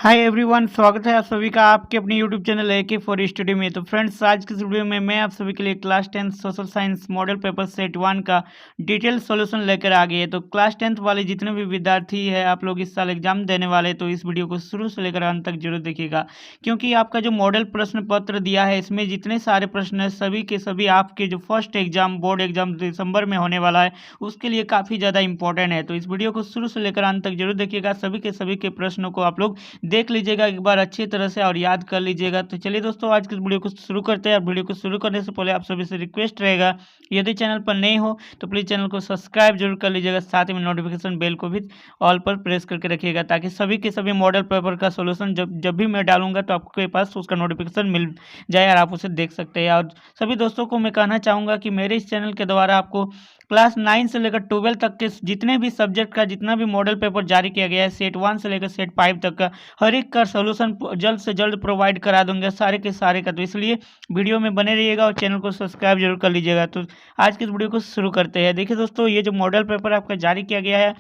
Hi everyone, स्वागत है आप सभी का आपके अपने YouTube channel AK for study में। तो फ्रेंड्स, आज की इस वीडियो में मैं आप सभी के लिए class 10 social science model paper set 1 का डिटेल सॉल्यूशन लेकर आ गए हैं। तो क्लास 10 वाले जितने भी विद्यार्थी है आप लोग इस साल एग्जाम देने वाले, तो इस वीडियो को शुरू से लेकर अंत तक जरूर देखिएगा, क्योंकि आपका जो मॉडल प्रश्न पत्र दिया है इसमें जितने सारे प्रश्न है सभी के सभी आपके जो फर्स्ट एग्जाम बोर्ड एग्जाम दिसंबर में होने वाला है उसके लिए काफ़ी ज़्यादा इंपॉर्टेंट है। तो इस वीडियो को शुरू से लेकर अंत तक जरूर देखिएगा, सभी के प्रश्नों को आप लोग देख लीजिएगा एक बार अच्छी तरह से और याद कर लीजिएगा। तो चलिए दोस्तों, आज की वीडियो को शुरू करते हैं। वीडियो को शुरू करने से पहले आप सभी से रिक्वेस्ट रहेगा, यदि चैनल पर नए हो तो प्लीज़ चैनल को सब्सक्राइब जरूर कर लीजिएगा, साथ ही में नोटिफिकेशन बेल को भी ऑल पर प्रेस करके रखिएगा, ताकि सभी के सभी मॉडल पेपर का सोल्यूशन जब जब भी मैं डालूंगा तो आपके पास उसका नोटिफिकेशन मिल जाए और आप उसे देख सकते हैं। और सभी दोस्तों को मैं कहना चाहूँगा कि मेरे इस चैनल के द्वारा आपको क्लास 9 से लेकर 12 तक के जितने भी सब्जेक्ट का जितना भी मॉडल पेपर जारी किया गया है, सेट 1 से लेकर सेट 5 तक का हर एक का सॉल्यूशन जल्द से जल्द प्रोवाइड करा दूंगा, सारे के सारे का। तो इसलिए वीडियो में बने रहिएगा और चैनल को सब्सक्राइब जरूर कर लीजिएगा। तो आज की इस वीडियो को शुरू करते हैं। देखिए दोस्तों, ये जो मॉडल पेपर आपका जारी किया गया है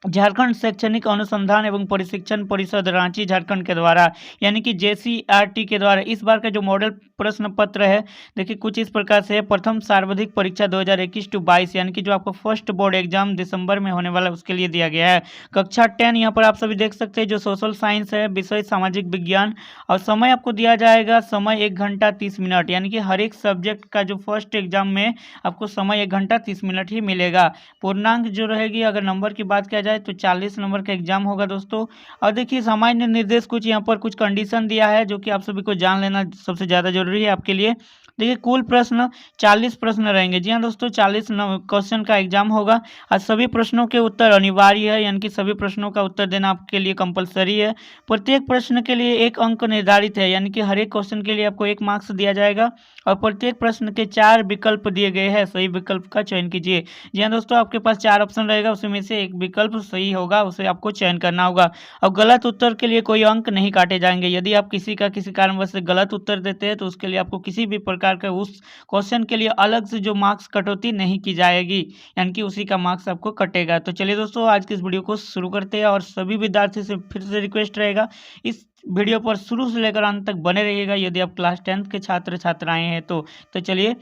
झारखंड शैक्षणिक अनुसंधान एवं प्रशिक्षण परिषद रांची झारखंड के द्वारा, यानी कि JCRT के द्वारा इस बार का जो मॉडल प्रश्न पत्र है देखिए कुछ इस प्रकार से है। प्रथम सार्वधिक परीक्षा 2021-22, यानी कि जो आपका फर्स्ट बोर्ड एग्जाम दिसंबर में होने वाला है उसके लिए दिया गया है। कक्षा 10 यहाँ पर आप सभी देख सकते हैं, जो सोशल साइंस है, विषय सामाजिक विज्ञान, और समय आपको दिया जाएगा समय 1 घंटा 30 मिनट, यानी कि हर एक सब्जेक्ट का जो फर्स्ट एग्जाम में आपको समय 1 घंटा 30 मिनट ही मिलेगा। पूर्णांक जो रहेगी, अगर नंबर की बात किया जाए तो 40 नंबर का एग्जाम होगा दोस्तों। और देखिए सामान्य निर्देश कुछ यहाँ पर कुछ कंडीशन दिया है जो कि आप सभी को जान लेना सबसे ज़्यादा जरूरी है आपके लिए। देखिए कुल प्रश्न 40 प्रश्न रहेंगे। जी हाँ दोस्तों, 40 क्वेश्चन का एग्जाम होगा और सभी प्रश्नों के उत्तर अनिवार्य है, यानी कि सभी प्रश्नों का उत्तर देना आपके लिए कंपलसरी है। प्रत्येक प्रश्न के लिए 1 अंक निर्धारित है, यानी कि हर एक क्वेश्चन के लिए आपको 1 मार्क्स दिया जाएगा और प्रत्येक प्रश्न के 4 विकल्प दिए गए हैं, सही विकल्प का चयन कीजिए। जी हाँ दोस्तों, आपके पास 4 ऑप्शन रहेगा, उसमें से एक विकल्प सही होगा, उसे आपको चयन करना होगा। और गलत उत्तर के लिए कोई अंक नहीं काटे जाएंगे। यदि आप किसी कारणवश से गलत उत्तर देते हैं तो उसके लिए आपको किसी भी प्रकार के उस क्वेश्चन के लिए अलग से जो मार्क्स कटौती नहीं की जाएगी, यानी कि उसी का मार्क्स आपको कटेगा। तो चलिए दोस्तों, आज की इस वीडियो को शुरू करते हैं और सभी विद्यार्थी से फिर से रिक्वेस्ट रहेगा, इस वीडियो पर शुरू से लेकर अंत तक बने रहिएगा यदि आप क्लास 10 के छात्र छात्राएं हैं तो चलिए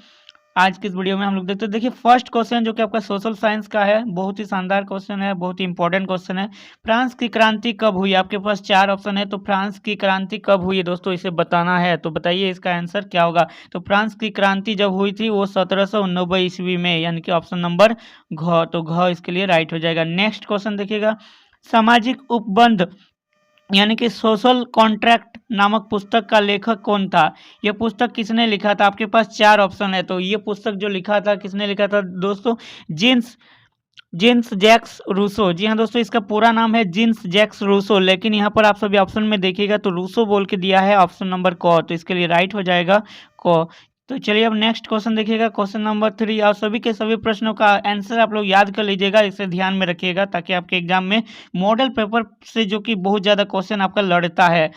आज की इस वीडियो में हम लोग देखते हैं। देखिए फर्स्ट क्वेश्चन जो कि आपका सोशल साइंस का है, बहुत ही शानदार क्वेश्चन है, बहुत ही इंपॉर्टेंट क्वेश्चन है। फ्रांस की क्रांति कब हुई? आपके पास 4 ऑप्शन है, तो फ्रांस की क्रांति कब हुई दोस्तों, इसे बताना है। तो बताइए इसका आंसर क्या होगा। तो फ्रांस की क्रांति जब हुई थी वो 1789 ईस्वी में, यानी कि ऑप्शन नंबर घ। तो घ इसके लिए राइट हो जाएगा। नेक्स्ट क्वेश्चन देखिएगा, सामाजिक उपबंध यानी कि सोशल कॉन्ट्रैक्ट नामक पुस्तक का लेखक कौन था? यह पुस्तक किसने लिखा था? आपके पास 4 ऑप्शन है, तो ये पुस्तक जो लिखा था किसने लिखा था दोस्तों? Jean Jean Jacques Rousseau. जी हाँ दोस्तों, इसका पूरा नाम है जीन्स जैक्स रूसो, लेकिन यहाँ पर आप सभी ऑप्शन में देखिएगा तो रूसो बोल के दिया है, ऑप्शन नंबर क। तो इसके लिए राइट हो जाएगा क। तो चलिए अब नेक्स्ट क्वेश्चन देखिएगा, क्वेश्चन नंबर 3। और सभी के सभी प्रश्नों का आंसर आप लोग याद कर लीजिएगा, इसे ध्यान में रखिएगा ताकि आपके एग्जाम में मॉडल पेपर से जो कि बहुत ज़्यादा क्वेश्चन आपका लड़ता है।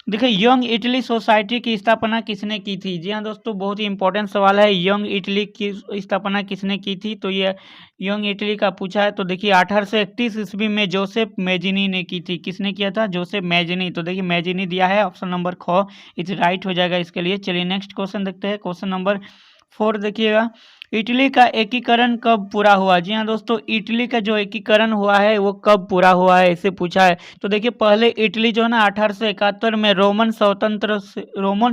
देखिए यंग इटली सोसाइटी की स्थापना किसने की थी? जी हाँ दोस्तों, बहुत ही इंपॉर्टेंट सवाल है, यंग इटली की स्थापना किसने की थी? तो ये यंग इटली का पूछा है। तो देखिए 1831 ईस्वी में जोसेफ मैजिनी ने की थी। किसने किया था? Joseph Mazzini. तो देखिए मैजिनी दिया है, ऑप्शन नंबर ख इज राइट हो जाएगा इसके लिए। चलिए नेक्स्ट क्वेश्चन देखते हैं, क्वेश्चन नंबर 4 देखिएगा, इटली का एकीकरण कब पूरा हुआ? जी हाँ दोस्तों, इटली का जो एकीकरण हुआ है वो कब पूरा हुआ है, इसे पूछा है। तो देखिए पहले इटली जो है ना 1871 में रोमन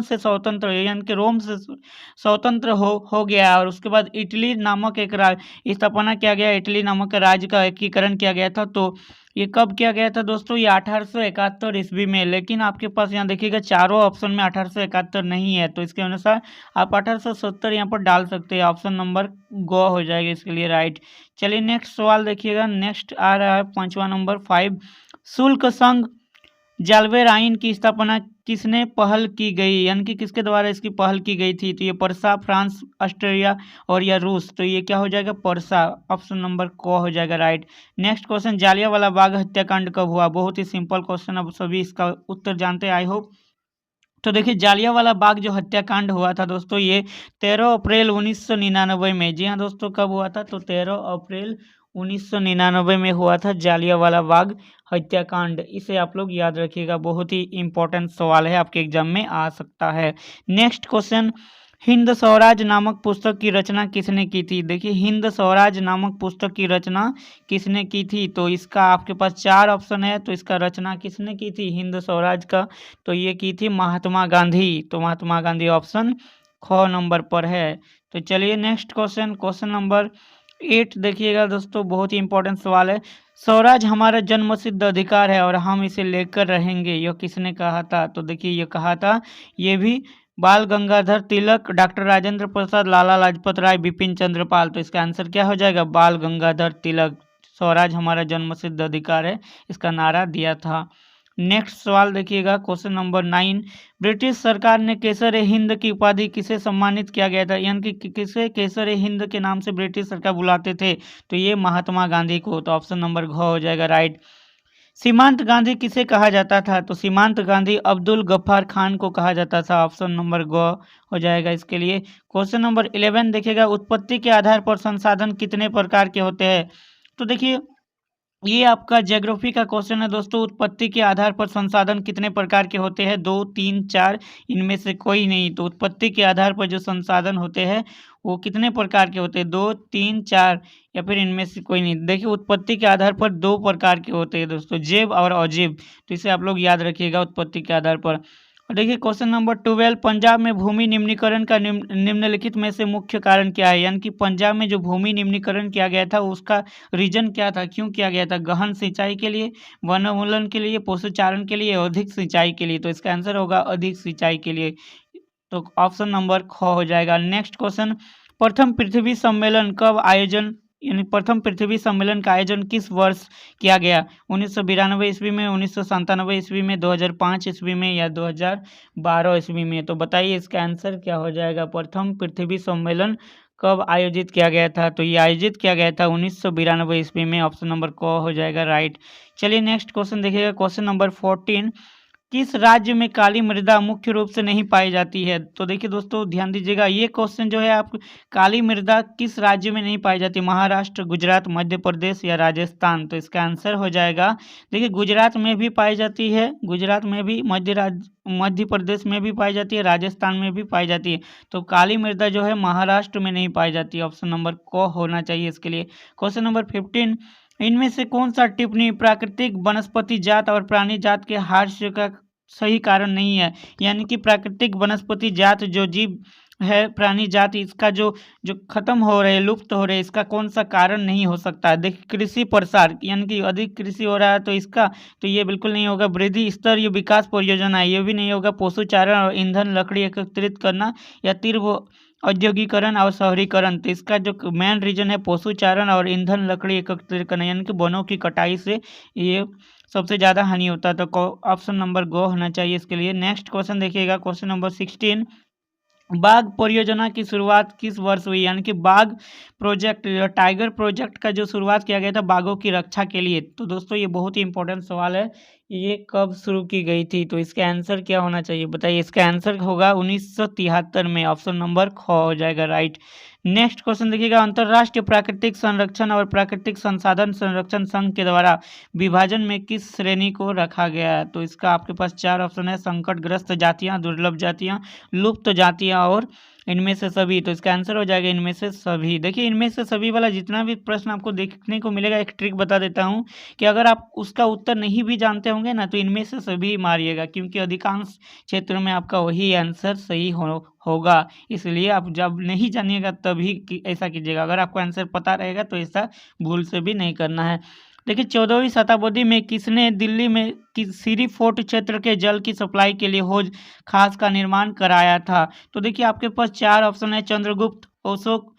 से स्वतंत्र यानी कि रोम से स्वतंत्र हो गया, और उसके बाद इटली नामक एक राज्य स्थापना किया गया, इटली नामक राज्य का एकीकरण किया गया था। तो ये कब किया गया था दोस्तों? ये 1871 ईस्वी में। लेकिन आपके पास यहाँ देखिएगा चारों ऑप्शन में 1871 नहीं है, तो इसके अनुसार आप 1870 यहाँ पर डाल सकते हैं, ऑप्शन नंबर ग हो जाएगा इसके लिए राइट। चलिए नेक्स्ट सवाल देखिएगा, नेक्स्ट आ रहा है 5वां नंबर 5। शुल्क संघ जाल्वेर आइन की स्थापना किसने पहल की गई, यानी कि किसके द्वारा इसकी पहल की गई थी? तो ये परसा, फ्रांस, ऑस्ट्रेलिया और या रूस। तो ये क्या हो जाएगा? परसा, ऑप्शन नंबर क हो जाएगा right. Next question, Jallianwala Bagh हत्याकांड कब हुआ? बहुत ही सिंपल क्वेश्चन, अब सभी इसका उत्तर जानते हैं आई होप। तो देखिए जालियांवाला बाग जो हत्याकांड हुआ था दोस्तों, ये 13 अप्रैल 1999 में। जी हाँ दोस्तों, कब हुआ था? तो 13 अप्रैल 1999 में हुआ था जालियांवाला बाग हत्याकांड। इसे आप लोग याद रखिएगा, बहुत ही इंपॉर्टेंट सवाल है, आपके एग्जाम में आ सकता है। नेक्स्ट क्वेश्चन, हिंद स्वराज नामक पुस्तक की रचना किसने की थी? देखिए, हिंद स्वराज नामक पुस्तक की रचना किसने की थी? तो इसका आपके पास 4 ऑप्शन है। तो इसका रचना किसने की थी हिंद स्वराज का? तो ये की थी महात्मा गांधी। तो महात्मा गांधी ऑप्शन ख नंबर पर है। तो चलिए नेक्स्ट क्वेश्चन, क्वेश्चन नंबर 8 देखिएगा दोस्तों, बहुत ही इंपॉर्टेंट सवाल है। स्वराज हमारा जन्मसिद्ध अधिकार है और हम इसे लेकर रहेंगे, यह किसने कहा था? तो देखिए, ये कहा था, ये भी बाल गंगाधर तिलक, डॉक्टर राजेंद्र प्रसाद, लाला लाजपत राय, बिपिन चंद्र पाल। तो इसका आंसर क्या हो जाएगा? बाल गंगाधर तिलक। स्वराज हमारा जन्मसिद्ध अधिकार है, इसका नारा दिया था। नेक्स्ट सवाल देखिएगा, क्वेश्चन नंबर 9, ब्रिटिश सरकार ने केसर ए हिंद की उपाधि किसे सम्मानित किया गया था? यानी कि किसे केसर ए हिंद के नाम से ब्रिटिश सरकार बुलाते थे? तो ये महात्मा गांधी को। तो ऑप्शन नंबर घ हो जाएगा राइट। सीमांत गांधी किसे कहा जाता था? तो सीमांत गांधी अब्दुल गफ्फार खान को कहा जाता था। ऑप्शन नंबर ग हो जाएगा इसके लिए। क्वेश्चन नंबर 11 देखिएगा, उत्पत्ति के आधार पर संसाधन कितने प्रकार के होते हैं? तो देखिए, ये आपका ज्योग्राफी का क्वेश्चन है दोस्तों। उत्पत्ति के आधार पर संसाधन कितने प्रकार के होते हैं? 2, 3, 4, इनमें से कोई नहीं। तो उत्पत्ति के आधार पर जो संसाधन होते हैं वो कितने प्रकार के होते हैं? 2, 3, 4 या फिर इनमें से कोई नहीं। देखिए, उत्पत्ति के आधार पर 2 प्रकार के होते हैं दोस्तों, जैव और अजैव। तो इसे आप लोग याद रखिएगा, उत्पत्ति के आधार पर। और देखिए क्वेश्चन नंबर 12, पंजाब में भूमि निम्नीकरण का निम्नलिखित में से मुख्य कारण क्या है? यानी कि पंजाब में जो भूमि निम्नीकरण किया गया था उसका रीजन क्या था, क्यों किया गया था? गहन सिंचाई के लिए, वनोन्मूलन के लिए, पशुचारण के लिए, अधिक सिंचाई के लिए। तो इसका आंसर होगा अधिक सिंचाई के लिए। तो ऑप्शन नंबर ख हो जाएगा। नेक्स्ट क्वेश्चन, प्रथम पृथ्वी सम्मेलन कब आयोजन, यानी प्रथम पृथ्वी सम्मेलन का आयोजन किस वर्ष किया गया? 1992 ईस्वी में, 1997 ईस्वी में, 2005 ईस्वी में या 2012 ईस्वी में? तो बताइए इसका आंसर क्या हो जाएगा? प्रथम पृथ्वी सम्मेलन कब आयोजित किया गया था? तो ये आयोजित किया गया था 1992 ईस्वी में। ऑप्शन नंबर क हो जाएगा राइट। चलिए नेक्स्ट क्वेश्चन देखिएगा, क्वेश्चन नंबर 14, किस राज्य में काली मृदा मुख्य रूप से नहीं पाई जाती है? तो देखिए दोस्तों, ध्यान दीजिएगा, ये क्वेश्चन जो है आप, काली मृदा किस राज्य में नहीं पाई जाती? महाराष्ट्र, गुजरात, मध्य प्रदेश या राजस्थान? तो इसका आंसर हो जाएगा, देखिए गुजरात में भी पाई जाती है, गुजरात में भी, मध्य प्रदेश में भी पाई जाती है, राजस्थान में भी पाई जाती है। तो काली मृदा जो है महाराष्ट्र में नहीं पाई जाती। ऑप्शन नंबर क होना चाहिए इसके लिए। क्वेश्चन नंबर 15, इनमें से कौन सा टिप्पणी प्राकृतिक वनस्पति जात और प्राणी जात के हास्य का सही कारण नहीं है? यानी कि प्राकृतिक वनस्पति जात जो जीव है, प्राणी जात, इसका जो जो खत्म हो रहे, लुप्त हो रहे, इसका कौन सा कारण नहीं हो सकता है? देखिए, कृषि प्रसार, यानी कि अधिक कृषि हो रहा है तो इसका, तो ये बिल्कुल नहीं होगा। वृद्धि स्तर ये विकास परियोजना है, ये भी नहीं होगा। पशुचारण और ईंधन लकड़ी एकत्रित करना या तीव्र औद्योगिकरण और शहरीकरण। तो इसका जो मेन रीजन है पशुचारण और ईंधन लकड़ी एकत्रित करना, यानी कि वनों की कटाई से ये सबसे ज़्यादा हानि होता है। तो ऑप्शन नंबर गो होना चाहिए इसके लिए। नेक्स्ट क्वेश्चन देखिएगा, क्वेश्चन नंबर 16, बाघ परियोजना की शुरुआत किस वर्ष हुई? यानी कि बाघ प्रोजेक्ट, टाइगर प्रोजेक्ट का जो शुरुआत किया गया था बाघों की रक्षा के लिए। तो दोस्तों ये बहुत ही इंपॉर्टेंट सवाल है, ये कब शुरू की गई थी? तो इसका आंसर क्या होना चाहिए बताइए? इसका आंसर होगा 1973 में। ऑप्शन नंबर ख हो जाएगा राइट। नेक्स्ट क्वेश्चन देखिएगा, अंतर्राष्ट्रीय प्राकृतिक संरक्षण और प्राकृतिक संसाधन संरक्षण संघ के द्वारा विभाजन में किस श्रेणी को रखा गया है? तो इसका आपके पास 4 ऑप्शन है, संकटग्रस्त जातियां, दुर्लभ जातियां, लुप्त जातियां और इनमें से सभी। तो इसका आंसर हो जाएगा इनमें से सभी। देखिए, इनमें से सभी वाला जितना भी प्रश्न आपको देखने को मिलेगा, एक ट्रिक बता देता हूँ कि अगर आप उसका उत्तर नहीं भी जानते होंगे ना, तो इनमें से सभी मारिएगा, क्योंकि अधिकांश क्षेत्रों में आपका वही आंसर सही होगा। इसलिए आप जब नहीं जानिएगा तभी ऐसा कीजिएगा। अगर आपको आंसर पता रहेगा तो ऐसा भूल से भी नहीं करना है। देखिए, 14वीं शताब्दी में किसने दिल्ली में सिरी फोर्ट क्षेत्र के जल की सप्लाई के लिए हौज खास का निर्माण कराया था? तो देखिए, आपके पास 4 ऑप्शन है, चंद्रगुप्त, अशोक,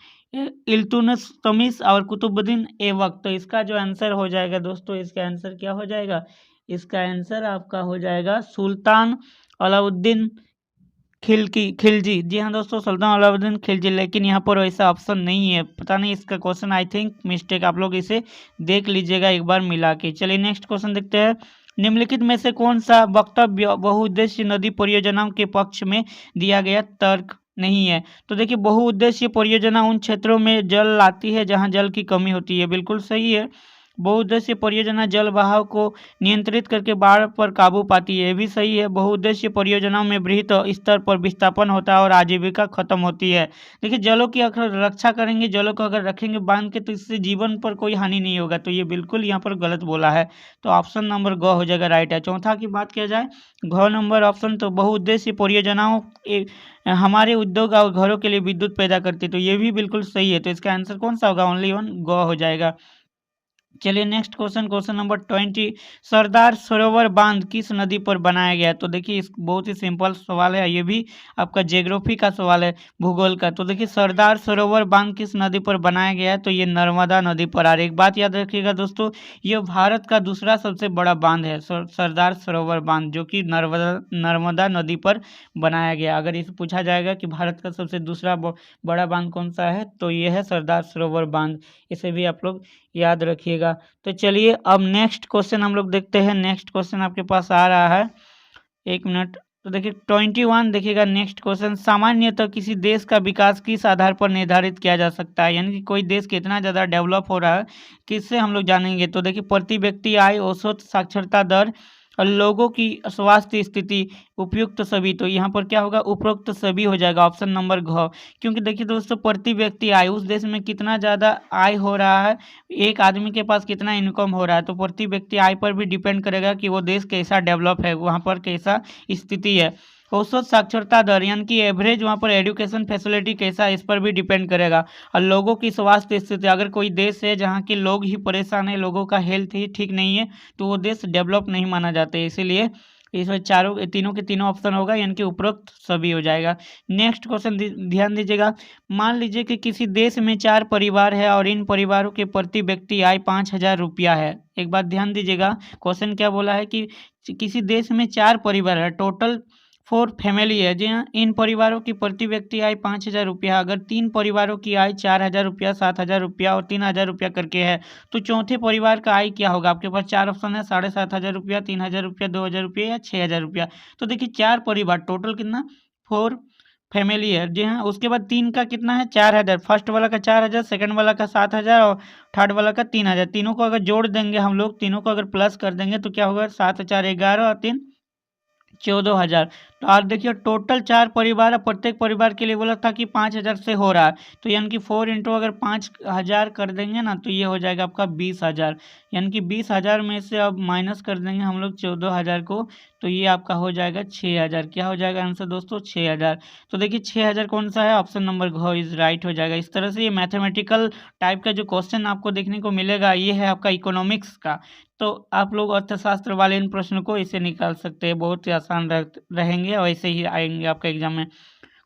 इल्तुतमिश और कुतुबुद्दीन ऐबक। तो इसका जो आंसर हो जाएगा दोस्तों, इसका आंसर क्या हो जाएगा? इसका आंसर आपका हो जाएगा सुल्तान अलाउद्दीन खिलजी। जी हाँ दोस्तों, सुल्तान अलाउद्दीन खिलजी। लेकिन यहाँ पर वैसा ऑप्शन नहीं है, पता नहीं इसका क्वेश्चन, आई थिंक मिस्टेक। आप लोग इसे देख लीजिएगा एक बार मिला के। चलिए नेक्स्ट क्वेश्चन देखते हैं, निम्नलिखित में से कौन सा वक्तव्य बहुउद्देश्य नदी परियोजनाओं के पक्ष में दिया गया तर्क नहीं है। तो देखिए बहुउद्देशीय परियोजना उन क्षेत्रों में जल लाती है जहाँ जल की कमी होती है, बिल्कुल सही है। बहुउद्देशीय परियोजना जल बहाव को नियंत्रित करके बाढ़ पर काबू पाती है, ये भी सही है। बहुउद्देशीय परियोजनाओं में बृहत स्तर पर विस्थापन होता है और आजीविका खत्म होती है। देखिए जलों की अगर रक्षा करेंगे, जलों को अगर रखेंगे बांध के, तो इससे जीवन पर कोई हानि नहीं होगा, तो ये बिल्कुल यहाँ पर गलत बोला है। तो ऑप्शन नंबर ग हो जाएगा, राइट है। चौथा की बात किया जाए, घ नंबर ऑप्शन, तो बहुउद्देशीय परियोजनाओं हमारे उद्योग और घरों के लिए विद्युत पैदा करती है, तो ये भी बिल्कुल सही है। तो इसका आंसर कौन सा होगा, ओनली वन ग हो जाएगा। चलिए next question, question number 20, Sardar Sarovar बांध किस नदी पर बनाया गया है? तो देखिए इस बहुत ही सिंपल सवाल है, ये भी आपका ज्योग्राफी का सवाल है, भूगोल का। तो देखिए सरदार सरोवर बांध किस नदी पर बनाया गया है? तो ये नर्मदा नदी पर आ रही है। एक बात याद रखिएगा दोस्तों, ये भारत का दूसरा सबसे बड़ा बांध है, सरदार सरोवर बांध, जो कि नर्मदा नदी पर बनाया गया। अगर इसे पूछा जाएगा कि भारत का सबसे दूसरा बड़ा बांध कौन सा है, तो ये है सरदार सरोवर बांध, इसे भी आप लोग याद रखिएगा। तो चलिए अब नेक्स्ट क्वेश्चन हम लोग देखते हैं। नेक्स्ट क्वेश्चन आपके पास आ रहा है, एक मिनट। तो देखिए 21 देखिएगा नेक्स्ट क्वेश्चन, सामान्यतः किसी देश का विकास किस आधार पर निर्धारित किया जा सकता है? यानी कि कोई देश कितना ज़्यादा डेवलप हो रहा है, किससे हम लोग जानेंगे? तो देखिए प्रति व्यक्ति आय, औसत साक्षरता दर और लोगों की स्वास्थ्य स्थिति, उपयुक्त सभी। तो यहाँ पर क्या होगा, उपरोक्त सभी हो जाएगा, ऑप्शन नंबर घ। क्योंकि देखिए दोस्तों प्रति व्यक्ति आय, उस देश में कितना ज़्यादा आय हो रहा है, एक आदमी के पास कितना इनकम हो रहा है, तो प्रति व्यक्ति आय पर भी डिपेंड करेगा कि वो देश कैसा डेवलप है, वहाँ पर कैसा स्थिति है। औसत साक्षरता दर यानी कि एवरेज वहाँ पर एजुकेशन फैसिलिटी कैसा है, इस पर भी डिपेंड करेगा। और लोगों की स्वास्थ्य स्थिति, अगर कोई देश है जहाँ के लोग ही परेशान है, लोगों का हेल्थ ही ठीक नहीं है, तो वो देश डेवलप नहीं माना जाता है। इसीलिए इसमें तीनों के तीनों ऑप्शन होगा, यानी कि उपरोक्त सभी हो जाएगा। नेक्स्ट क्वेश्चन ध्यान दीजिएगा, मान लीजिए कि किसी देश में 4 परिवार है और इन परिवारों के प्रति व्यक्ति आय 5,000 रुपया है। एक बात ध्यान दीजिएगा, क्वेश्चन क्या बोला है कि किसी देश में 4 परिवार है, टोटल 4 फैमिली है, जी हाँ। इन परिवारों की प्रति व्यक्ति आय 5,000 रुपया, अगर 3 परिवारों की आय 4,000 रुपया, 7,000 रुपया और 3,000 रुपया करके है, तो चौथे परिवार का आय क्या होगा? आपके पास 4 ऑप्शन है, 7,500 रुपया, 3,000 रुपया, 2,000 रुपया या 6,000 रुपया। तो देखिए 4 परिवार, टोटल कितना, 4 फैमिली है, जी हाँ। उसके बाद 3 का कितना है, 4,000, फर्स्ट वाला का 4,000, सेकंड वाला का 7,000 और थर्ड वाला का 3,000। तीनों को अगर जोड़ देंगे हम लोग, तीनों को अगर प्लस कर देंगे तो क्या होगा, 7 4 11 और 3 14,000। तो आप देखिए टोटल 4 परिवार है, प्रत्येक परिवार के लिए बोला था कि 5,000 से हो रहा है, तो यानी कि 4 इंटू अगर 5,000 कर देंगे ना, तो ये हो जाएगा आपका 20,000। यानी कि 20,000 में से अब माइनस कर देंगे हम लोग 14,000 को, तो ये आपका हो जाएगा 6,000। क्या हो जाएगा आंसर दोस्तों, 6,000। तो देखिए 6,000 कौन सा है, ऑप्शन नंबर घ इज राइट हो जाएगा। इस तरह से ये मैथमेटिकल टाइप का जो क्वेश्चन आपको देखने को मिलेगा, ये है आपका इकोनॉमिक्स का। तो आप लोग अर्थशास्त्र वाले इन प्रश्नों को इसे निकाल सकते हैं, बहुत ही आसान रहेंगे और ऐसे ही आएंगे आपका एग्जाम में।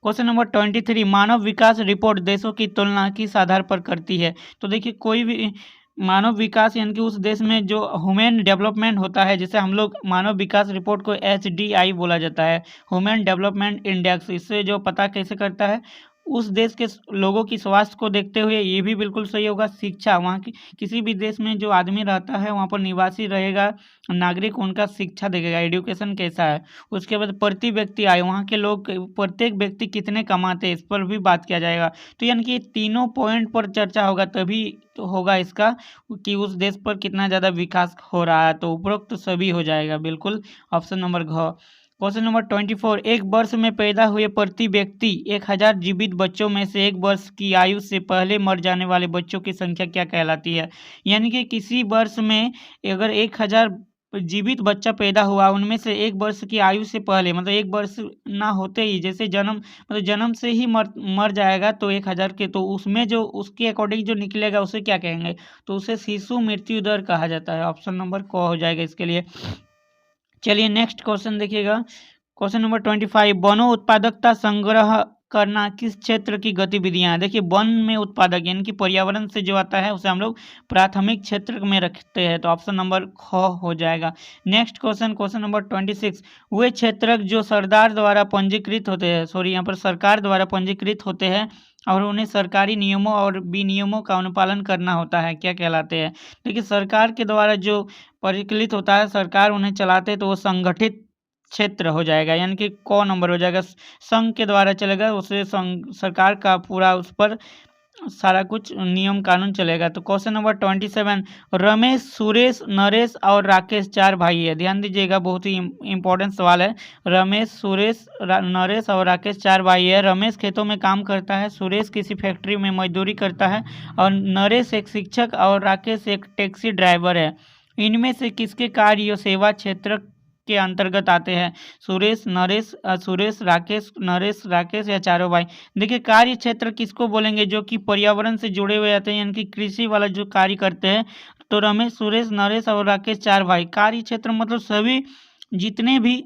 क्वेश्चन नंबर 23, मानव विकास रिपोर्ट देशों की तुलना किस आधार पर करती है? तो देखिए कोई भी मानव विकास यानी कि उस देश में जो ह्यूमन डेवलपमेंट होता है, जिसे हम लोग मानव विकास रिपोर्ट को HDI बोला जाता है, ह्यूमन डेवलपमेंट इंडेक्स, इससे जो पता कैसे करता है, उस देश के लोगों की स्वास्थ्य को देखते हुए। ये भी बिल्कुल सही होगा। शिक्षा, वहाँ की किसी भी देश में जो आदमी रहता है, वहाँ पर निवासी रहेगा नागरिक, उनका शिक्षा देखेगा, एजुकेशन कैसा है। उसके बाद प्रति व्यक्ति आय, वहाँ के लोग प्रत्येक व्यक्ति कितने कमाते हैं, इस पर भी बात किया जाएगा। तो यानी कि तीनों पॉइंट पर चर्चा होगा, तभी तो होगा इसका कि उस देश पर कितना ज़्यादा विकास हो रहा है। तो उपरोक्त सभी हो जाएगा, बिल्कुल ऑप्शन नंबर घ। क्वेश्चन नंबर 24, एक वर्ष में पैदा हुए प्रति व्यक्ति 1,000 जीवित बच्चों में से 1 वर्ष की आयु से पहले मर जाने वाले बच्चों की संख्या क्या कहलाती है? यानी कि किसी वर्ष में अगर 1,000 जीवित बच्चा पैदा हुआ, उनमें से 1 वर्ष की आयु से पहले, मतलब 1 वर्ष ना होते ही, जैसे जन्म मतलब जन्म से ही मर जाएगा, तो 1,000 के, तो उसमें जो उसके अकॉर्डिंग जो निकलेगा उसे क्या कहेंगे? तो उसे शिशु मृत्यु दर कहा जाता है। ऑप्शन नंबर क हो जाएगा इसके लिए। चलिए नेक्स्ट क्वेश्चन देखिएगा, क्वेश्चन नंबर 25, वनों उत्पादकता संग्रह करना किस क्षेत्र की गतिविधियां हैं? देखिए वन में उत्पादक यानी कि पर्यावरण से जो आता है, उसे हम लोग प्राथमिक क्षेत्र में रखते हैं, तो ऑप्शन नंबर ख हो जाएगा। नेक्स्ट क्वेश्चन, क्वेश्चन नंबर 26, वे क्षेत्रक जो सरदार द्वारा पंजीकृत होते हैं, सॉरी यहाँ पर सरकार द्वारा पंजीकृत होते हैं और उन्हें सरकारी नियमों और विनियमों का अनुपालन करना होता है, क्या कहलाते हैं? देखिए सरकार के द्वारा जो परिकलित होता है, सरकार उन्हें चलाते हैं, तो वो संगठित क्षेत्र हो जाएगा, यानी कि क नंबर हो जाएगा। संघ के द्वारा चलेगा, उससे संघ सरकार का पूरा उस पर सारा कुछ नियम कानून चलेगा। तो क्वेश्चन नंबर 27, रमेश, सुरेश, नरेश और राकेश 4 भाई है। ध्यान दीजिएगा, बहुत ही इंपॉर्टेंट सवाल है। रमेश, सुरेश, नरेश और राकेश 4 भाई है। रमेश खेतों में काम करता है, सुरेश किसी फैक्ट्री में मजदूरी करता है और नरेश एक शिक्षक और राकेश एक टैक्सी ड्राइवर है। इनमें से किसके कार्य और सेवा क्षेत्र के अंतर्गत आते हैं? सुरेश, राकेश, नरेश, राकेश या चारों भाई। देखिए, कार्य क्षेत्र किसको बोलेंगे? जो कि पर्यावरण से जुड़े हुए आते हैं, यानी कि कृषि वाला जो कार्य करते हैं। तो रमेश, सुरेश, नरेश और राकेश 4 भाई। कार्य क्षेत्र मतलब सभी जितने भी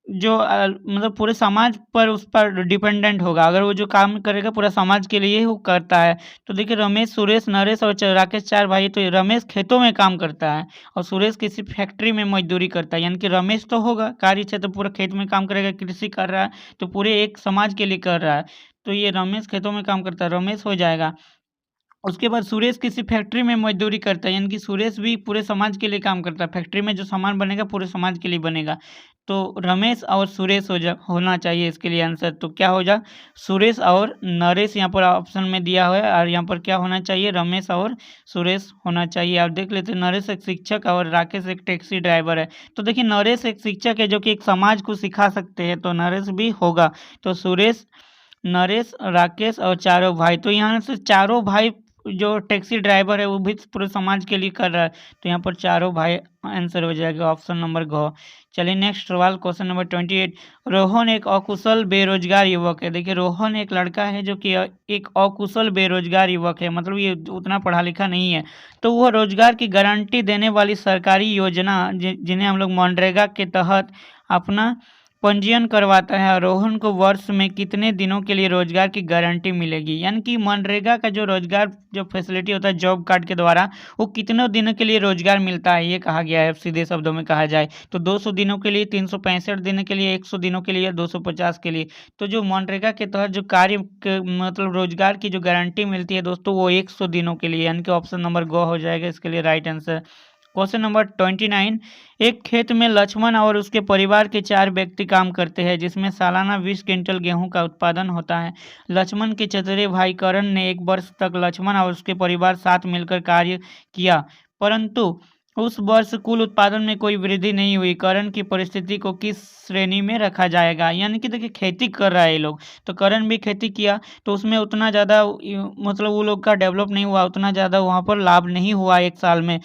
जो मतलब पूरे समाज पर उस पर डिपेंडेंट होगा। अगर वो जो काम करेगा पूरा समाज के लिए ही वो करता है। तो देखिए, रमेश, सुरेश, नरेश और राकेश 4 भाई। तो रमेश खेतों में काम करता है और सुरेश किसी फैक्ट्री में मजदूरी करता है। यानी कि रमेश तो होगा कार्य क्षेत्र, पूरा खेत में काम करेगा, कृषि कर रहा है, तो पूरे एक समाज के लिए कर रहा है। तो ये रमेश खेतों में काम करता है, रमेश हो जाएगा। उसके बाद सुरेश किसी फैक्ट्री में मजदूरी करता है, यानी कि सुरेश भी पूरे समाज के लिए काम करता है। फैक्ट्री में जो सामान बनेगा पूरे समाज के लिए बनेगा। तो रमेश और सुरेश होना चाहिए इसके लिए आंसर। तो क्या हो जा, सुरेश और नरेश यहाँ पर ऑप्शन में दिया हुआ है, और यहाँ पर क्या होना चाहिए? रमेश और सुरेश होना चाहिए। आप देख लेते हैं, नरेश एक शिक्षक और राकेश एक टैक्सी ड्राइवर है। तो देखिए, नरेश एक शिक्षक है जो कि एक समाज को सिखा सकते हैं, तो नरेश भी होगा। तो सुरेश, नरेश, राकेश और चारों भाई। तो यहाँ से चारों भाई, जो टैक्सी ड्राइवर है वो भी पूरे समाज के लिए कर रहा है। तो यहाँ पर चारों भाई आंसर हो जाएगा ऑप्शन नंबर घ। चलिए नेक्स्ट सवाल, क्वेश्चन नंबर 28, रोहन एक अकुशल बेरोजगार युवक है। देखिए, रोहन एक लड़का है जो कि एक अकुशल बेरोजगार युवक है, मतलब ये उतना पढ़ा लिखा नहीं है। तो वह रोजगार की गारंटी देने वाली सरकारी योजना जिन्हें हम लोग मनरेगा के तहत अपना पंजीयन करवाता है। रोहन को वर्ष में कितने दिनों के लिए रोजगार की गारंटी मिलेगी? यानी कि मनरेगा का जो रोजगार जो फैसिलिटी होता है जॉब कार्ड के द्वारा, वो कितने दिनों के लिए रोजगार मिलता है, ये कहा गया है। सीधे शब्दों में कहा जाए तो 200 दिनों के लिए, 365 दिनों के लिए, 100 दिनों के लिए, 250 के लिए। तो जो मनरेगा के तहत जो कार्य मतलब रोजगार की जो गारंटी मिलती है दोस्तों, वो 100 दिनों के लिए, यानी कि ऑप्शन नंबर ग हो जाएगा इसके लिए राइट आंसर। क्वेश्चन नंबर 29, एक खेत में लक्ष्मण और उसके परिवार के 4 व्यक्ति काम करते हैं, जिसमें सालाना 20 क्विंटल गेहूं का उत्पादन होता है। लक्ष्मण के चचेरे भाई करण ने 1 वर्ष तक लक्ष्मण और उसके परिवार साथ मिलकर कार्य किया, परंतु उस वर्ष कुल उत्पादन में कोई वृद्धि नहीं हुई। करण की परिस्थिति को किस श्रेणी में रखा जाएगा? यानी कि देखिए, खेती कर रहा है ये लोग, तो करण भी खेती किया, तो उसमें उतना ज़्यादा मतलब वो लोग का डेवलप नहीं हुआ, उतना ज़्यादा वहाँ पर लाभ नहीं हुआ 1 साल में।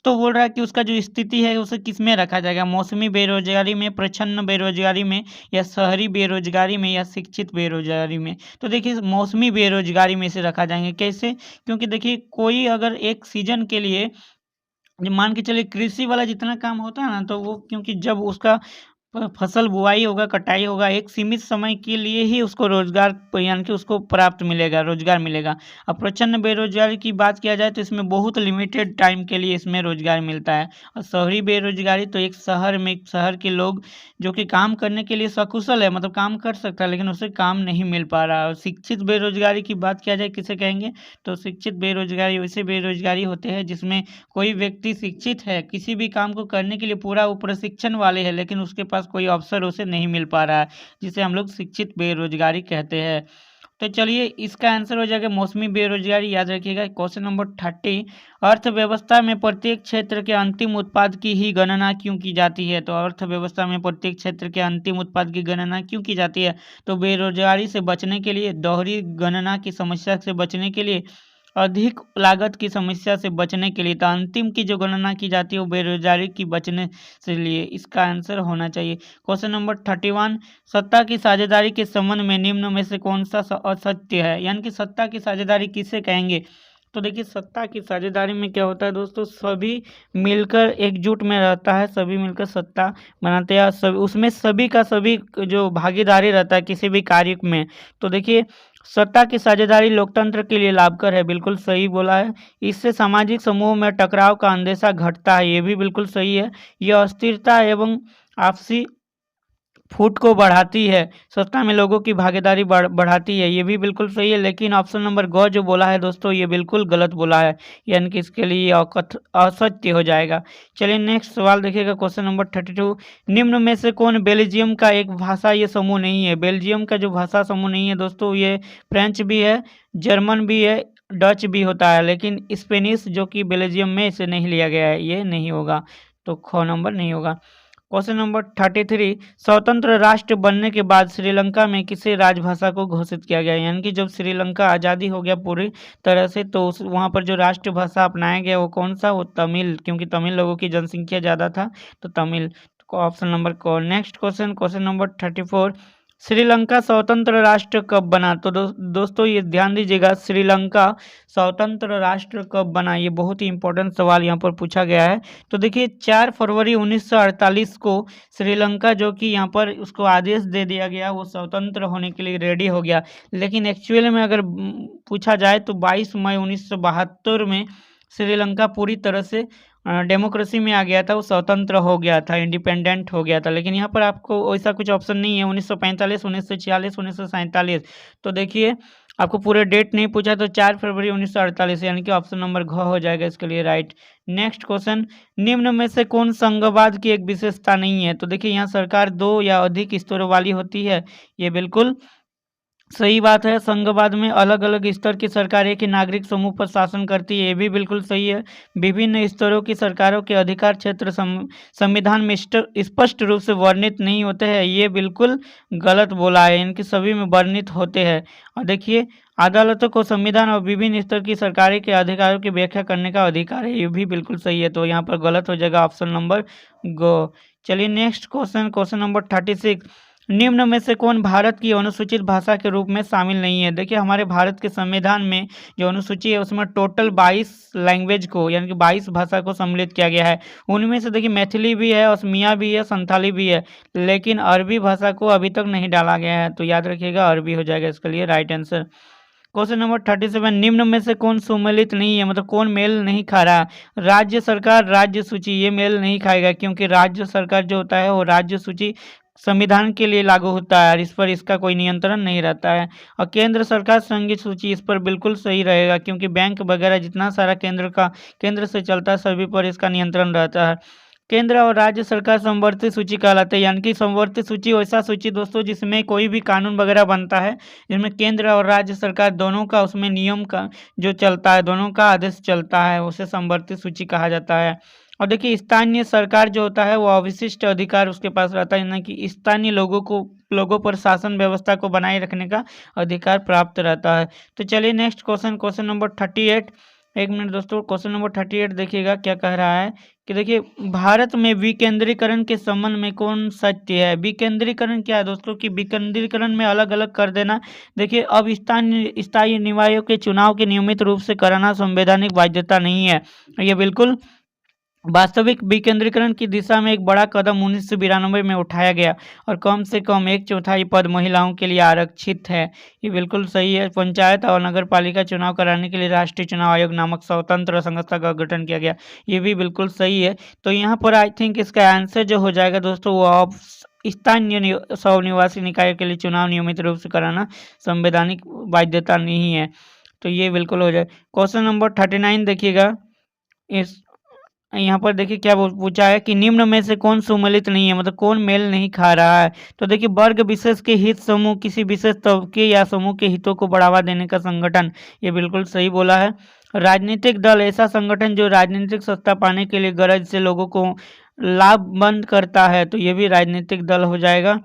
तो बोल रहा है कि उसका जो स्थिति है उसे किस में रखा जाएगा? मौसमी बेरोजगारी में, प्रच्छन्न बेरोजगारी में, या शहरी बेरोजगारी में, या शिक्षित बेरोजगारी में? तो देखिए, मौसमी बेरोजगारी में से रखा जाएंगे। कैसे? क्योंकि देखिए, कोई अगर एक सीजन के लिए मान के चलिए कृषि वाला जितना काम होता है ना, तो वो क्योंकि जब उसका फसल बुआई होगा, कटाई होगा, एक सीमित समय के लिए ही उसको रोजगार यानी कि उसको प्राप्त मिलेगा, रोजगार मिलेगा। अब प्रचंड बेरोजगारी की बात किया जाए तो इसमें बहुत लिमिटेड टाइम के लिए इसमें रोजगार मिलता है। और शहरी बेरोजगारी तो एक शहर के लोग जो कि काम करने के लिए सकुशल है, मतलब काम कर सकता है, लेकिन उसे काम नहीं मिल पा रहा है। और शिक्षित बेरोजगारी की बात किया जाए किसे कहेंगे? तो शिक्षित बेरोजगारी वैसे बेरोजगारी होते हैं जिसमें कोई व्यक्ति शिक्षित है, किसी भी काम को करने के लिए पूरा वो प्रशिक्षण वाले है, लेकिन उसके पास कोई अवसर उसे नहीं मिल पा रहा है, जिसे हम लोग शिक्षित बेरोजगारी कहते हैं। तो चलिए, इसका आंसर हो जाएगा मौसमी बेरोजगारी, याद रखिएगा। क्वेश्चन नंबर 30, अर्थव्यवस्था में प्रत्येक क्षेत्र के अंतिम उत्पाद की ही गणना क्यों की जाती है? तो अर्थव्यवस्था में प्रत्येक क्षेत्र के अंतिम उत्पाद की गणना क्यों की जाती है? तो बेरोजगारी से बचने के लिए, दोहरी गणना की समस्या से बचने के लिए, अधिक लागत की समस्या से बचने के लिए। तो अंतिम की जो गणना की जाती है वो बेरोजगारी की बचने से लिए, इसका आंसर होना चाहिए। क्वेश्चन नंबर 31, सत्ता की साझेदारी के संबंध में निम्न में से कौन सा असत्य है? यानी कि सत्ता की साझेदारी किसे कहेंगे? तो देखिए, सत्ता की साझेदारी में क्या होता है दोस्तों, सभी मिलकर एकजुट में रहता है, सभी मिलकर सत्ता बनाते हैं, सभी उसमें सभी का सभी जो भागीदारी रहता है किसी भी कार्य में। तो देखिए, सत्ता की साझेदारी लोकतंत्र के लिए लाभकर है, बिल्कुल सही बोला है। इससे सामाजिक समूह में टकराव का अंदेशा घटता है, ये भी बिल्कुल सही है। यह अस्थिरता एवं आपसी फूट को बढ़ाती है, स्वच्छता में लोगों की भागीदारी बढ़ाती है, ये भी बिल्कुल सही है। लेकिन ऑप्शन नंबर ग जो बोला है दोस्तों, ये बिल्कुल गलत बोला है, यानी कि इसके लिए असत्य हो जाएगा। चलिए नेक्स्ट सवाल देखिएगा, क्वेश्चन नंबर 32। निम्न में से कौन बेल्जियम का एक भाषा ये समूह नहीं है? बेल्जियम का जो भाषा समूह नहीं है दोस्तों, ये फ्रेंच भी है, जर्मन भी है, डच भी होता है, लेकिन स्पेनिश जो कि बेल्जियम में इसे नहीं लिया गया है, ये नहीं होगा, तो ख नंबर नहीं होगा। Question number 33। स्वतंत्र राष्ट्र बनने के बाद श्रीलंका में किसे राजभाषा को घोषित किया गया? यानी कि जब श्रीलंका आज़ादी हो गया पूरी तरह से, तो उस वहाँ पर जो राष्ट्रभाषा अपनाया गया वो कौन सा? वो तमिल, क्योंकि तमिल लोगों की जनसंख्या ज़्यादा था, तो तमिल। तो ऑप्शन नंबर को। Next question, question number 34। Sri Lanka स्वतंत्र राष्ट्र कब बना? तो दोस्तों ये ध्यान दीजिएगा, श्रीलंका स्वतंत्र राष्ट्र कब बना, ये बहुत ही इंपॉर्टेंट सवाल यहाँ पर पूछा गया है। तो देखिए 4 फरवरी 1948 को श्रीलंका जो कि यहाँ पर उसको आदेश दे दिया गया, वो स्वतंत्र होने के लिए रेडी हो गया। लेकिन एक्चुअल में अगर पूछा जाए तो 22 मई 1972 में श्रीलंका पूरी तरह से डेमोक्रेसी में आ गया था, वो स्वतंत्र हो गया था, इंडिपेंडेंट हो गया था। लेकिन यहाँ पर आपको वैसा कुछ ऑप्शन नहीं है, 1945, 1946, 1947। तो देखिए आपको पूरे डेट नहीं पूछा, तो 4 फरवरी 1948, यानी कि ऑप्शन नंबर घ हो जाएगा इसके लिए राइट। नेक्स्ट क्वेश्चन, निम्न में से कौन संघवाद की एक विशेषता नहीं है? तो देखिए यहाँ सरकार 2 या अधिक स्तरों वाली होती है, ये बिल्कुल सही बात है। संघवाद में अलग अलग स्तर की सरकार एक ही नागरिक समूह पर शासन करती है, ये भी बिल्कुल सही है। विभिन्न स्तरों की सरकारों के अधिकार क्षेत्र संविधान में स्पष्ट रूप से वर्णित नहीं होते हैं, ये बिल्कुल गलत बोला है, इनके सभी में वर्णित होते हैं। और देखिए अदालतों को संविधान और विभिन्न स्तर की सरकारें के अधिकारों की व्याख्या करने का अधिकार है, ये भी बिल्कुल सही है। तो यहाँ पर गलत हो जाएगा ऑप्शन नंबर गो। चलिए नेक्स्ट क्वेश्चन, क्वेश्चन नंबर 36। निम्न में से कौन भारत की अनुसूचित भाषा के रूप में शामिल नहीं है? देखिए हमारे भारत के संविधान में जो अनुसूची है उसमें टोटल 22 लैंग्वेज को, यानी कि 22 भाषा को सम्मिलित किया गया है। उनमें से देखिए मैथिली भी है, असमिया भी है, संथाली भी है, लेकिन अरबी भाषा को अभी तक नहीं डाला गया है, तो याद रखिएगा अरबी हो जाएगा इसके लिए राइट आंसर। Question number 37। निम्न में से कौन सम्मिलित नहीं है, मतलब कौन मेल नहीं खा रहा? राज्य सरकार, राज्य सूची, ये मेल नहीं खाएगा, क्योंकि राज्य सरकार जो होता है वो राज्य सूची संविधान के लिए लागू होता है और इस पर इसका कोई नियंत्रण नहीं रहता है। और केंद्र सरकार संघीय सूची, इस पर बिल्कुल सही रहेगा, क्योंकि बैंक वगैरह जितना सारा केंद्र से चलता है सभी पर इसका नियंत्रण रहता है। केंद्र और राज्य सरकार समवर्ती सूची कहलाते हैं, यानी कि समवर्ती सूची वैसा सूची दोस्तों जिसमें कोई भी कानून वगैरह बनता है, जिसमें केंद्र और राज्य सरकार दोनों का उसमें नियम का जो चलता है, दोनों का आदेश चलता है, उसे समवर्ती सूची कहा जाता है। और देखिए स्थानीय सरकार जो होता है वो अविशिष्ट अधिकार उसके पास रहता है, यानी कि स्थानीय लोगों पर शासन व्यवस्था को बनाए रखने का अधिकार प्राप्त रहता है। तो चलिए नेक्स्ट क्वेश्चन, क्वेश्चन नंबर 38। एक मिनट दोस्तों, क्वेश्चन नंबर 38 देखिएगा क्या कह रहा है कि देखिए भारत में विकेंद्रीकरण के संबंध में कौन सत्य है? विकेंद्रीकरण क्या है दोस्तों? कि विकेंद्रीकरण में अलग अलग कर देना। देखिए अब स्थायी निकायों के चुनाव के नियमित रूप से कराना संवैधानिक बाध्यता नहीं है, ये बिल्कुल वास्तविक विकेंद्रीकरण की दिशा में एक बड़ा कदम 1992 में उठाया गया और कम से कम 1/4 पद महिलाओं के लिए आरक्षित है, ये बिल्कुल सही है। पंचायत और नगर पालिका चुनाव कराने के लिए राष्ट्रीय चुनाव आयोग नामक स्वतंत्र संस्था का गठन किया गया, ये भी बिल्कुल सही है। तो यहाँ पर आई थिंक इसका आंसर जो हो जाएगा दोस्तों वो अब स्थानीय निवासी निकाय के लिए चुनाव नियमित रूप से कराना संवैधानिक बाध्यता नहीं है, तो ये बिल्कुल हो जाए। क्वेश्चन नंबर 39 देखिएगा, इस यहाँ पर देखिए क्या पूछा है कि निम्न में से कौन सम्मिलित नहीं है, मतलब कौन मेल नहीं खा रहा है? तो देखिए वर्ग विशेष के हित समूह, किसी विशेष तबके या समूह के हितों को बढ़ावा देने का संगठन, ये बिल्कुल सही बोला है। राजनीतिक दल, ऐसा संगठन जो राजनीतिक सत्ता पाने के लिए गरज से लोगों को लाभबंद करता है, तो ये भी राजनीतिक दल हो जाएगा।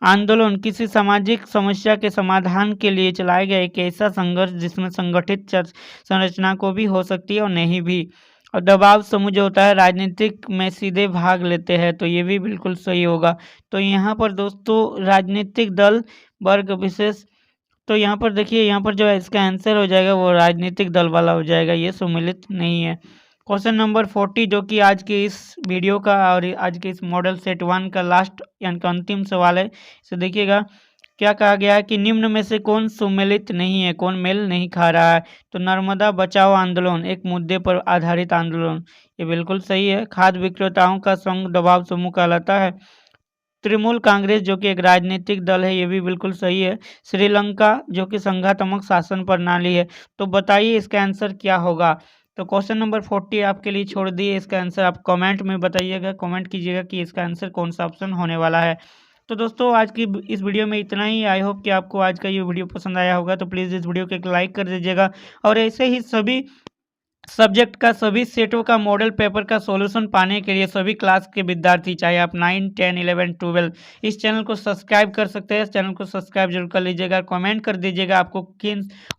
आंदोलन, किसी सामाजिक समस्या के समाधान के लिए चलाया गया एक ऐसा संघर्ष जिसमें संगठित संरचना को भी हो सकती है और नहीं भी। और दबाव समूह जो होता है राजनीतिक में सीधे भाग लेते हैं, तो ये भी बिल्कुल सही होगा। तो यहाँ पर दोस्तों राजनीतिक दल, वर्ग विशेष, तो यहाँ पर देखिए यहाँ पर जो है इसका आंसर हो जाएगा वो राजनीतिक दल वाला हो जाएगा, ये सम्मिलित नहीं है। क्वेश्चन नंबर 40 जो कि आज के इस वीडियो का और आज के इस मॉडल सेट 1 का लास्ट यानी कि अंतिम सवाल है, इसे देखिएगा क्या कहा गया है कि निम्न में से कौन सम्मिलित नहीं है, कौन मेल नहीं खा रहा है? तो नर्मदा बचाओ आंदोलन एक मुद्दे पर आधारित आंदोलन, ये बिल्कुल सही है। खाद्य विक्रेताओं का संघ दबाव समूह कहलाता है। तृणमूल कांग्रेस जो कि एक राजनीतिक दल है, ये भी बिल्कुल सही है। श्रीलंका जो कि संघात्मक शासन प्रणाली है। तो बताइए इसका आंसर क्या होगा। तो क्वेश्चन नंबर 40 आपके लिए छोड़ दिए, इसका आंसर आप कमेंट में बताइएगा, कमेंट कीजिएगा कि इसका आंसर कौन सा ऑप्शन होने वाला है। तो दोस्तों आज की इस वीडियो में इतना ही। आई होप कि आपको आज का ये वीडियो पसंद आया होगा। तो प्लीज़ इस वीडियो को एक लाइक कर दीजिएगा और ऐसे ही सभी सब्जेक्ट का, सभी सेटों का मॉडल पेपर का सॉल्यूशन पाने के लिए सभी क्लास के विद्यार्थी, चाहे आप 9, 10, 11, 12, इस चैनल को सब्सक्राइब कर सकते हैं। इस चैनल को सब्सक्राइब जरूर कर लीजिएगा। कमेंट कर दीजिएगा आपको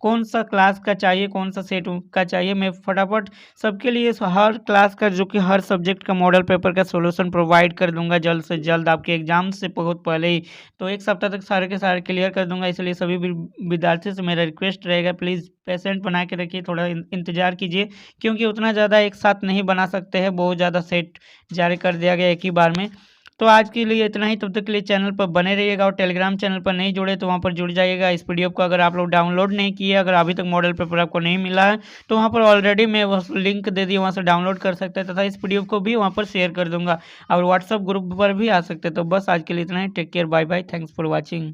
कौन सा क्लास का चाहिए, कौन सा सेट का चाहिए। मैं फटाफट सबके लिए हर क्लास का, जो कि हर सब्जेक्ट का मॉडल पेपर का सॉल्यूशन प्रोवाइड कर दूंगा जल्द से जल्द, आपके एग्जाम से बहुत पहले ही। तो एक सप्ताह तक सारे के सारे क्लियर कर दूंगा। इसलिए सभी विद्यार्थियों से मेरा रिक्वेस्ट रहेगा, प्लीज़ पेशेंट बना के रखिए, थोड़ा इंतजार कीजिए, क्योंकि उतना ज़्यादा एक साथ नहीं बना सकते हैं, बहुत ज़्यादा सेट जारी कर दिया गया एक ही बार में। तो आज के लिए इतना ही। तब तक के लिए चैनल पर बने रहिएगा और टेलीग्राम चैनल पर नहीं जुड़े तो वहाँ पर जुड़ जाइएगा। इस पीडीएफ को अगर आप लोग डाउनलोड नहीं किए, अगर अभी तक मॉडल पेपर आपको नहीं मिला है, तो वहाँ पर ऑलरेडी मैं वो लिंक दे दी, वहाँ से डाउनलोड कर सकते हैं, तथा इस पीडीएफ को भी वहाँ पर शेयर कर दूंगा और व्हाट्सअप ग्रुप पर भी आ सकते हैं। तो बस आज के लिए इतना ही। Take care, bye bye, thanks for watching.